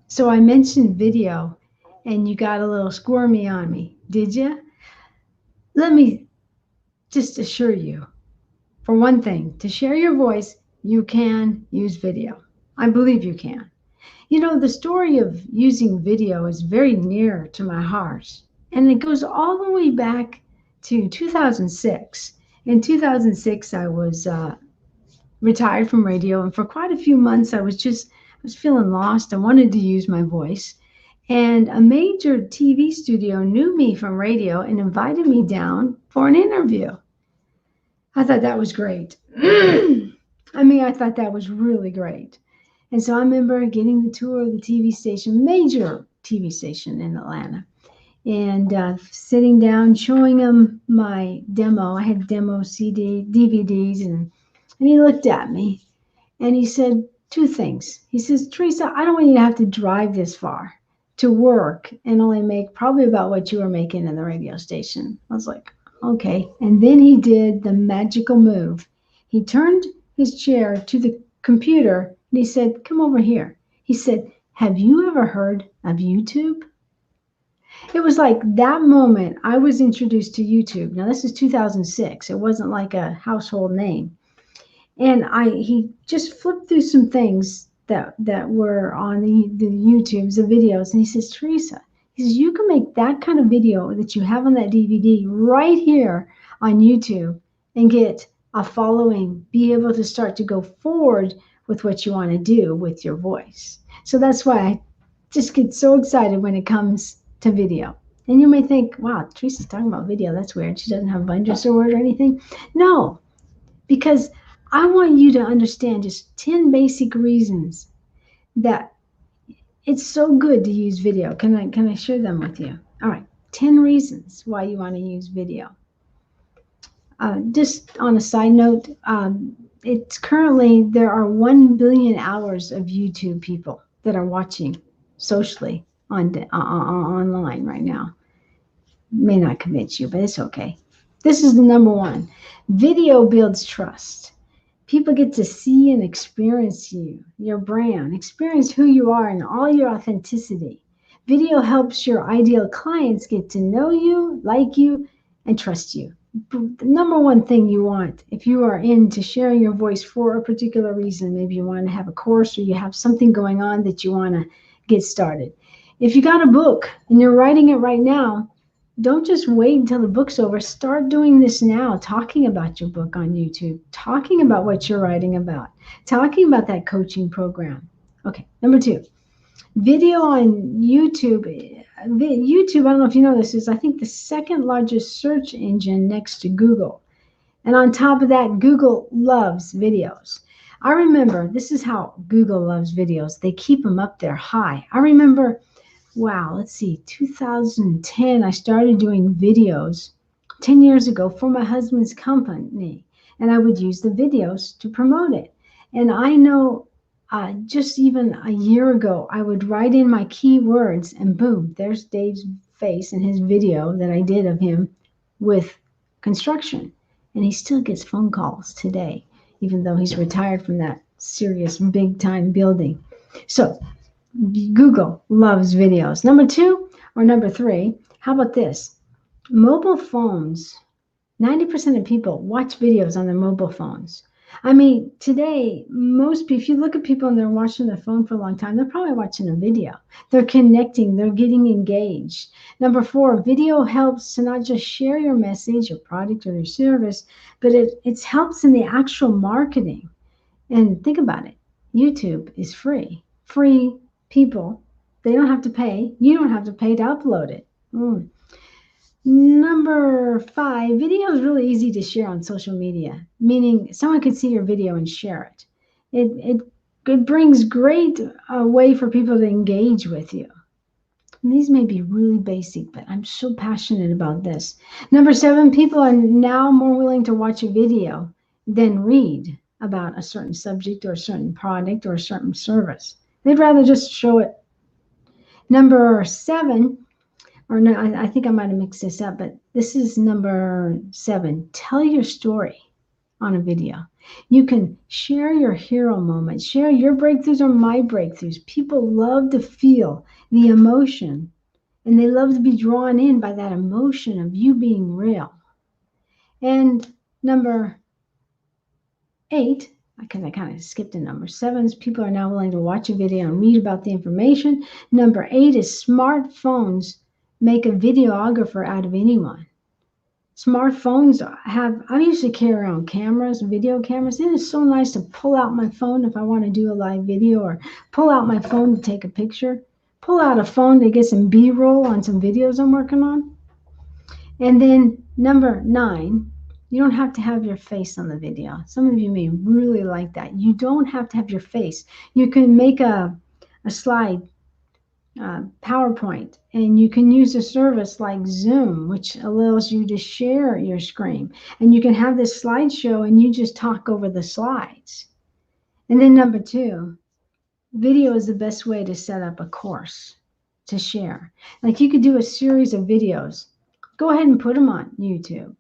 So I mentioned video and you got a little squirmy on me, did you? Let me just assure you, for one thing, to share your voice, you can use video. I believe you can. You know, the story of using video is very near to my heart, and it goes all the way back to 2006. In 2006, I was retired from radio, and for quite a few months, I was feeling lost. I wanted to use my voice, and a major TV studio knew me from radio and invited me down for an interview. I thought that was great. I thought that was really great. And so I remember getting the tour of the TV station, major TV station in Atlanta, and sitting down, showing him my demo. I had demo CD, DVDs, and he looked at me and he said two things. He says, Teresa, I don't want you to have to drive this far to work and only make probably about what you were making in the radio station. I was like, okay. And then he did the magical move. He turned his chair to the computer and he said, come over here. He said, have you ever heard of YouTube? It was like that moment I was introduced to YouTube. Now, this is 2006. It wasn't like a household name. And he just flipped through some things that were on the YouTubes, the videos, and he says, Teresa, he says, you can make that kind of video that you have on that DVD right here on YouTube and get a following, be able to start to go forward with what you want to do with your voice. So that's why I just get so excited when it comes to video. And you may think, wow, Teresa's talking about video. That's weird. She doesn't have a Vine word or anything. No, because I want you to understand just 10 basic reasons that it's so good to use video. Can I share them with you? All right, 10 reasons why you want to use video. Just on a side note, it's currently there are 1 billion hours of YouTube people that are watching socially online right now. May not convince you, but it's okay. This is the number one. Video builds trust. People get to see and experience you, your brand, experience who you are and all your authenticity. Video helps your ideal clients get to know you, like you, and trust you. The number one thing you want if you are into sharing your voice for a particular reason, maybe you want to have a course or you have something going on that you want to get started. If you got a book and you're writing it right now, don't just wait until the book's over. Start doing this now, talking about your book on YouTube, talking about what you're writing about, talking about that coaching program. Okay, number two, video on YouTube. YouTube, I don't know if you know this, is I think the second largest search engine next to Google. And on top of that, Google loves videos. I remember, this is how Google loves videos. They keep them up there high. I remember, wow, let's see, 2010, I started doing videos 10 years ago for my husband's company, and I would use the videos to promote it. And I know just even a year ago, I would write in my keywords, and boom, there's Dave's face in his video that I did of him with construction. And he still gets phone calls today, even though he's retired from that serious big time building. So Google loves videos. Number two or number three, how about this? Mobile phones. 90% of people watch videos on their mobile phones. I mean, today, most people, if you look at people and they're watching their phone for a long time, they're probably watching a video. They're connecting, they're getting engaged. Number four, video helps to not just share your message, your product, or your service, but it helps in the actual marketing. And think about it. YouTube is free. Free people, they don't have to pay. You don't have to pay to upload it. Number five, video is really easy to share on social media, meaning someone could see your video and share it. It brings great way for people to engage with you. And these may be really basic, but I'm so passionate about this. Number seven, people are now more willing to watch a video than read about a certain subject or a certain product or a certain service. They'd rather just show it. Number seven, or no, I think I might have mixed this up, but this is number seven. Tell your story on a video. You can share your hero moments, share your breakthroughs or my breakthroughs. People love to feel the emotion, and they love to be drawn in by that emotion of you being real. And number 8, because I kind of skipped a number. 7 is people are now willing to watch a video and read about the information. Number 8 is smartphones make a videographer out of anyone. Smartphones I usually carry around cameras, video cameras. It is so nice to pull out my phone if I want to do a live video, or pull out my phone to take a picture, pull out a phone to get some B-roll on some videos I'm working on. And then number 9, you don't have to have your face on the video. Some of you may really like that. You don't have to have your face. You can make a slide PowerPoint, and you can use a service like Zoom, which allows you to share your screen. And you can have this slideshow and you just talk over the slides. And then number 2, video is the best way to set up a course to share. Like you could do a series of videos. Go ahead and put them on YouTube.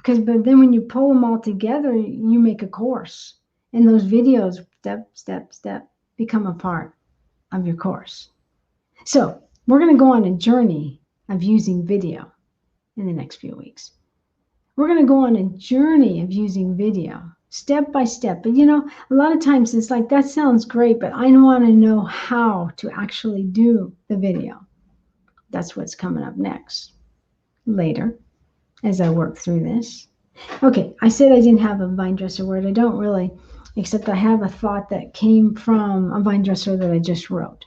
But then when you pull them all together, you make a course. And those videos, step, become a part of your course. So we're going to go on a journey of using video in the next few weeks. We're going to go on a journey of using video step by step. But a lot of times it's like, that sounds great, but I want to know how to actually do the video. That's what's coming up next, later, as I work through this. Okay, I said I didn't have a vine dresser word. I don't really, except I have a thought that came from a vine dresser that I just wrote.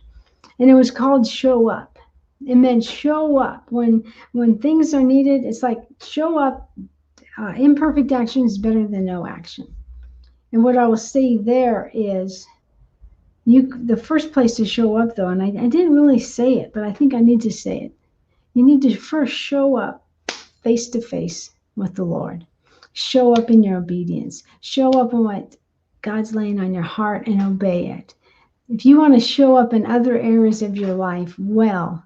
And it was called show up. It meant show up. When things are needed, it's like show up. Imperfect action is better than no action. And what I will say there is, the first place to show up, though, and I didn't really say it, but I think I need to say it. You need to first show up face to face with the Lord. Show up in your obedience. Show up in what God's laying on your heart and obey it. If you want to show up in other areas of your life, well,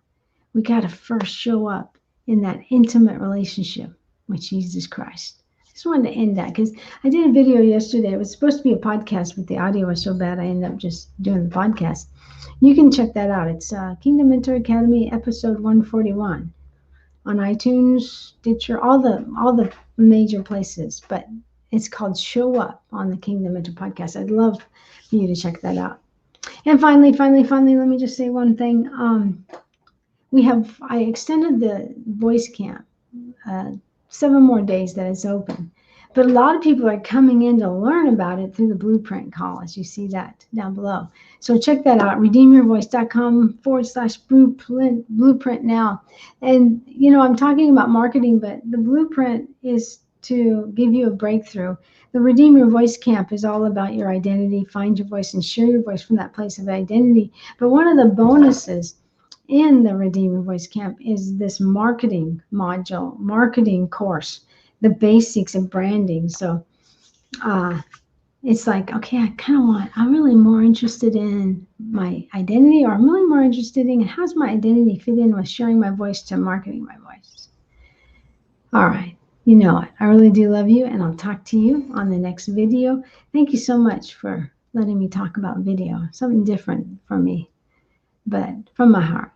we got to first show up in that intimate relationship with Jesus Christ. I just wanted to end that because I did a video yesterday. It was supposed to be a podcast, but the audio was so bad I ended up just doing the podcast. You can check that out. It's Kingdom Mentor Academy, episode 141 on iTunes, Stitcher, all the major places. But it's called Show Up on the Kingdom Mentor podcast. I'd love for you to check that out. And finally, let me just say one thing. I extended the voice camp 7 more days that it's open. But a lot of people are coming in to learn about it through the Blueprint call, as you see that down below. So check that out, redeemyourvoice.com/blueprint now. And, I'm talking about marketing, but the Blueprint is to give you a breakthrough. The Redeem Your Voice Camp is all about your identity. Find your voice and share your voice from that place of identity. But one of the bonuses in the Redeem Your Voice Camp is this marketing module, marketing course, the basics of branding. So it's like, okay, I'm really more interested in my identity, or I'm really more interested in how's my identity fit in with sharing my voice to marketing my voice. All right. You know it. I really do love you, and I'll talk to you on the next video. Thank you so much for letting me talk about video, something different from me, but from my heart.